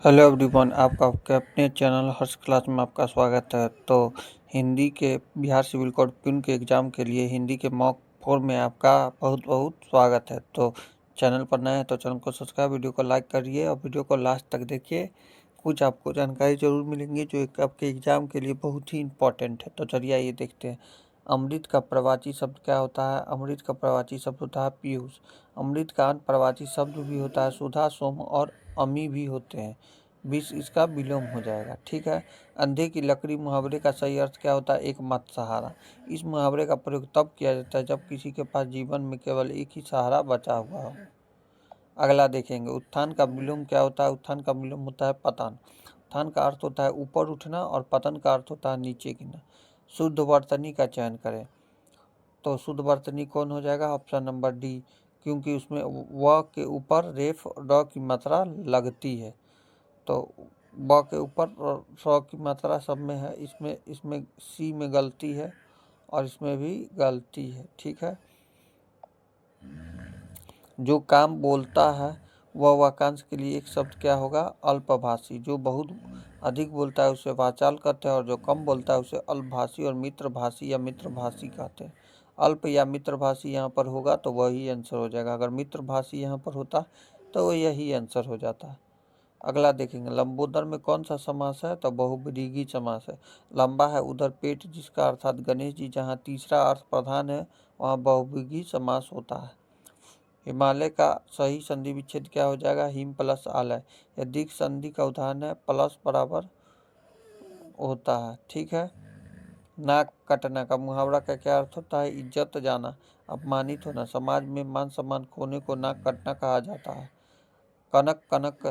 Hello everyone, आपका आपके अपने चैनल हर्ष क्लास में आपका स्वागत है। तो हिंदी के बिहार सिविल कोड पिन के एग्ज़ाम के लिए हिंदी के मॉक 4 में आपका बहुत बहुत स्वागत है। तो चैनल पर नए हैं तो चैनल को सब्सक्राइब, वीडियो को लाइक करिए और वीडियो को लास्ट तक देखिए। कुछ आपको जानकारी ज़रूर मिलेंगी जो एक आपके एग्ज़ाम के लिए बहुत ही इम्पोर्टेंट है। तो चलिए आइए देखते हैं। अमृत का प्रवाची शब्द क्या होता है? अमृत का प्रवाची शब्द होता है पीयूष। अमृत का प्रवाची शब्द भी होता है सुधा, सोम और अमी भी होते हैं। 20 इसका विलोम हो जाएगा। ठीक है। अंधे की लकड़ी मुहावरे का सही अर्थ क्या होता है? एक मात्र सहारा। इस मुहावरे का प्रयोग तब किया जाता है जब किसी के पास जीवन में केवल एक ही सहारा बचा हुआ हो। अगला देखेंगे, उत्थान का विलोम क्या होता है? उत्थान का विलोम होता है पतन। उत्थान का अर्थ होता है ऊपर उठना और पतन का अर्थ होता है नीचे गिरना। शुद्ध वर्तनी का चयन करें। तो शुद्ध वर्तनी कौन हो जाएगा? ऑप्शन नंबर डी, क्योंकि उसमें व के ऊपर रेफ ड की मात्रा लगती है। तो ब के ऊपर स की मात्रा सब में है, इसमें सी में गलती है और इसमें भी गलती है। ठीक है। जो काम बोलता है वह वाक्यांश के लिए एक शब्द क्या होगा? अल्पभाषी। जो बहुत अधिक बोलता है उसे वाचाल कहते हैं और जो कम बोलता है उसे अल्पभाषी और मित्रभाषी या मित्रभाषी कहते हैं। अल्प या मित्रभाषी यहाँ पर होगा तो वही आंसर हो जाएगा। अगर मित्रभाषी यहाँ पर होता तो यही आंसर हो जाता। अगला देखेंगे, लंबोदर में कौन सा समास है? तो बहुव्रीहि समास है। लंबा है उधर पेट जिसका अर्थात गणेश जी, जहाँ तीसरा अर्थ प्रधान है वहाँ बहुव्रीहि समास होता है। हिमालय का सही संधि विच्छेद क्या हो जाएगा? हिम प्लस आलय। यह दीर्घ संधि का उदाहरण है, प्लस बराबर होता है। ठीक है। नाक कटना का मुहावरा का क्या अर्थ होता है? इज्जत जाना, अपमानित होना। समाज में मान सम्मान खोने को नाक कटना कहा जाता है। कनक कनक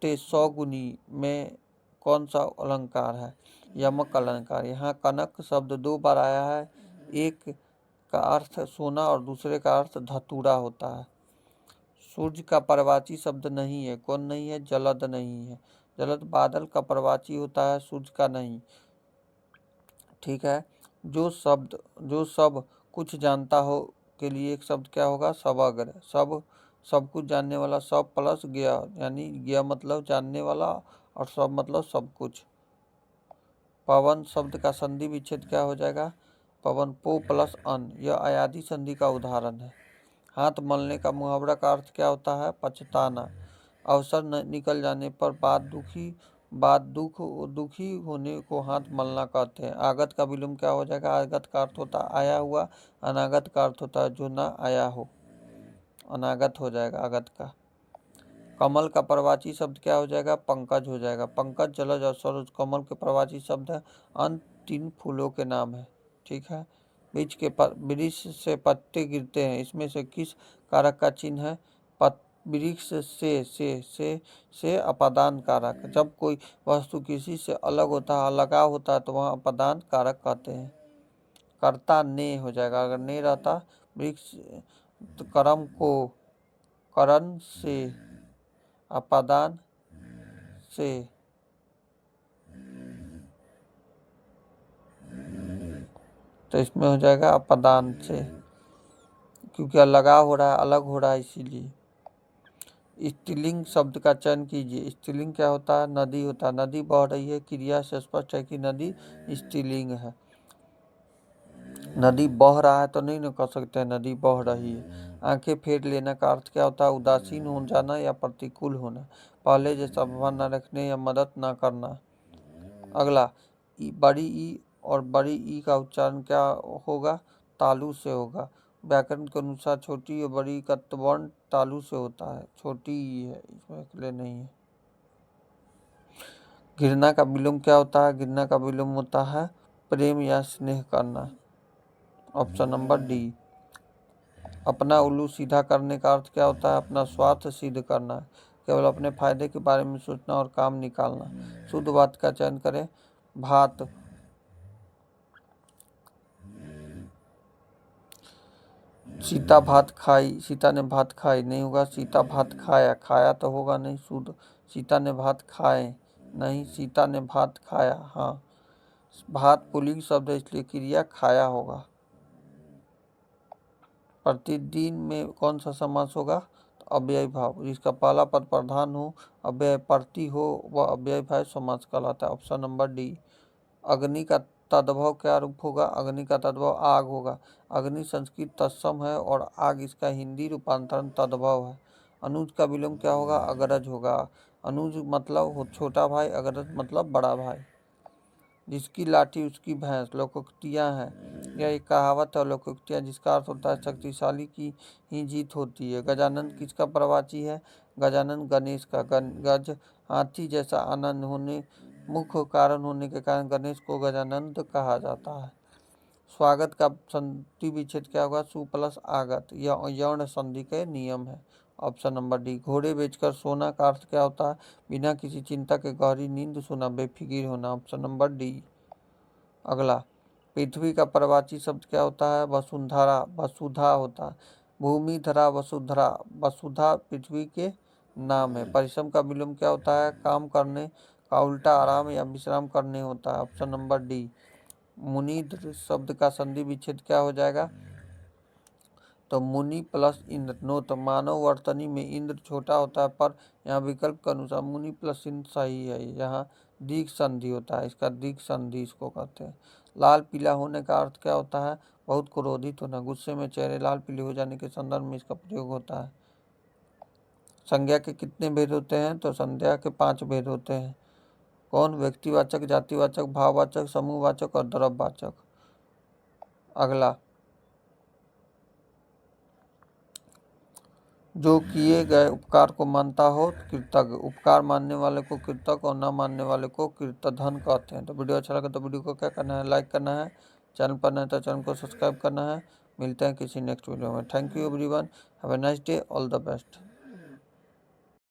ते 100 गुनी में कौन सा अलंकार है? यमक अलंकार। यहाँ कनक शब्द 2 बार आया है। एक का अर्थ सोना और दूसरे का अर्थ धतूरा होता है। सूर्य का प्रवाची शब्द नहीं है। कौन नहीं है? जलद नहीं है। जलद बादल का प्रवाची होता है, सूर्य का नहीं। ठीक है। जो सब कुछ जानता हो के लिए एक शब्द क्या होगा? समग्र। सब कुछ जानने वाला, सब प्लस गया, यानी गया मतलब जानने वाला और सब मतलब सब कुछ। पवन शब्द का संधि विच्छेद क्या हो जाएगा? पवन पो प्लस अन। यह अयादी संधि का उदाहरण है। हाथ मलने का मुहावरा का अर्थ क्या होता है? पछताना। अवसर निकल जाने पर दुखी होने को हाथ मलना कहते हैं। आगत का विलोम क्या हो जाएगा? आगत का अर्थ होता है आया हुआ, अनागत का अर्थ होता है जो ना आया हो, अनागत हो जाएगा आगत का। कमल का प्रवाची शब्द क्या हो जाएगा? पंकज हो जाएगा। पंकज, जलज और सरोज कमल के प्रवाची शब्द है। अन्य 3 फूलों के नाम है। ठीक है। वृक्ष से पत्ते गिरते हैं, इसमें से किस कारक का चिन्ह है? वृक्ष से अपादान कारक। जब कोई वस्तु किसी से अलग होता है, अलगाव होता है तो वहाँ अपादान कारक कहते हैं। कर्ता ने हो जाएगा। अगर ने रहता वृक्ष तो कर्म को करण से, अपादान से। तो इसमें हो जाएगा अपादान से, क्योंकि लगाव हो रहा है, अलग हो रहा है इसीलिए। स्त्रीलिंग शब्द का चयन कीजिए। स्त्रीलिंग क्या होता है? नदी होता है। नदी बह रही है, क्रिया से स्पष्ट है कि नदी स्त्रीलिंग है। नदी बह रहा है तो नहीं न कह सकते हैं नदी बह रही है। आंखें फेर लेना का अर्थ क्या होता है? उदासीन हो जाना या प्रतिकूल होना। पहले जैसा व्यवहार न रखने या मदद न करना। अगला, बड़ी ई और बड़ी ई का उच्चारण क्या होगा? तालु से होगा। व्याकरण के अनुसार छोटी और बड़ी का वर्ण तालु से होता है। छोटी ई है, इसमें इसलिए नहीं है। घृणा का विलोम क्या होता है? घृणा का विलोम होता है प्रेम या स्नेह करना। Option number D. अपना उल्लू सीधा करने का अर्थ क्या होता है? अपना स्वार्थ सिद्ध करना, केवल अपने फायदे के बारे में सोचना और काम निकालना। शुद्ध बात का चयन करें। भात, सीता भात खाई, सीता ने भात खाई नहीं होगा। सीता भात खाया, खाया तो होगा नहीं शुद्ध। सीता ने भात खाए नहीं, सीता ने भात खाया। हाँ, भात पुल्लिंग शब्द है इसलिए क्रिया खाया होगा। प्रतिदिन में कौन सा समास होगा? अव्ययी भाव। जिसका पहला पद प्रधान हो, अव्यय प्रति हो, वह अव्ययी भाव समास कहलाता है। Option number D. अग्नि का तद्भव क्या रूप होगा? अग्नि का तद्भव आग होगा। अग्नि संस्कृत तत्सम है और आग इसका हिंदी रूपांतरण तद्भव है। अनुज का विलोम क्या होगा? अग्रज होगा। अनुज मतलब छोटा भाई, अग्रज मतलब बड़ा भाई। जिसकी लाठी उसकी भैंस, लोकोक्तियाँ हैं। यह एक कहावत है। लोकोक्तियाँ जिसका अर्थ होता है शक्तिशाली की ही जीत होती है। गजानन किसका प्रवाची है? गजानन गणेश का। गज हाथी जैसा आनंद होने, मुख्य कारण होने के कारण गणेश को गजानंद कहा जाता है। स्वागत का संधि विच्छेद क्या होगा? सु प्लस आगत। यह यौन संधि के नियम है। Option number D. घोड़े बेचकर सोना का अर्थ क्या होता है? बिना किसी चिंता के गहरी नींद सोना, बेफिक्र होना। Option number D. अगला, पृथ्वी का प्रवाची शब्द क्या होता है? वसुंधरा, वसुधा होता है। भूमि धरा, वसुधरा, वसुधा पृथ्वी के नाम है। परिश्रम का विलोम क्या होता है? काम करने का उल्टा आराम या विश्राम करने होता है। Option number D. मुनि शब्द का संधि विच्छेद क्या हो जाएगा? तो मुनि प्लस इंद्र। नो तो मानव वर्तनी में इंद्र छोटा होता है, पर यहाँ विकल्प के अनुसार मुनि प्लस इंद्र सही है। यहाँ दीर्घ संधि होता है, इसका दीर्घ संधि इसको कहते हैं। लाल पीला होने का अर्थ क्या होता है? बहुत क्रोधित होना। गुस्से में चेहरे लाल पीले हो जाने के संदर्भ में इसका प्रयोग होता है। संज्ञा के कितने भेद होते हैं? तो संज्ञा के 5 भेद होते हैं। कौन? व्यक्तिवाचक, जातिवाचक, भाववाचक, समूहवाचक और द्रव्यवाचक। अगला, जो किए गए उपकार को मानता हो कृतज्ञ। उपकार मानने वाले को कृतज्ञ और न मानने वाले को कृतधन कहते हैं। तो वीडियो अच्छा लगा तो वीडियो को क्या करना है? लाइक करना है। चैनल पर नए तो चैनल को सब्सक्राइब करना है। मिलते हैं किसी नेक्स्ट वीडियो में। Thank you everyone. Have a nice day. All the best.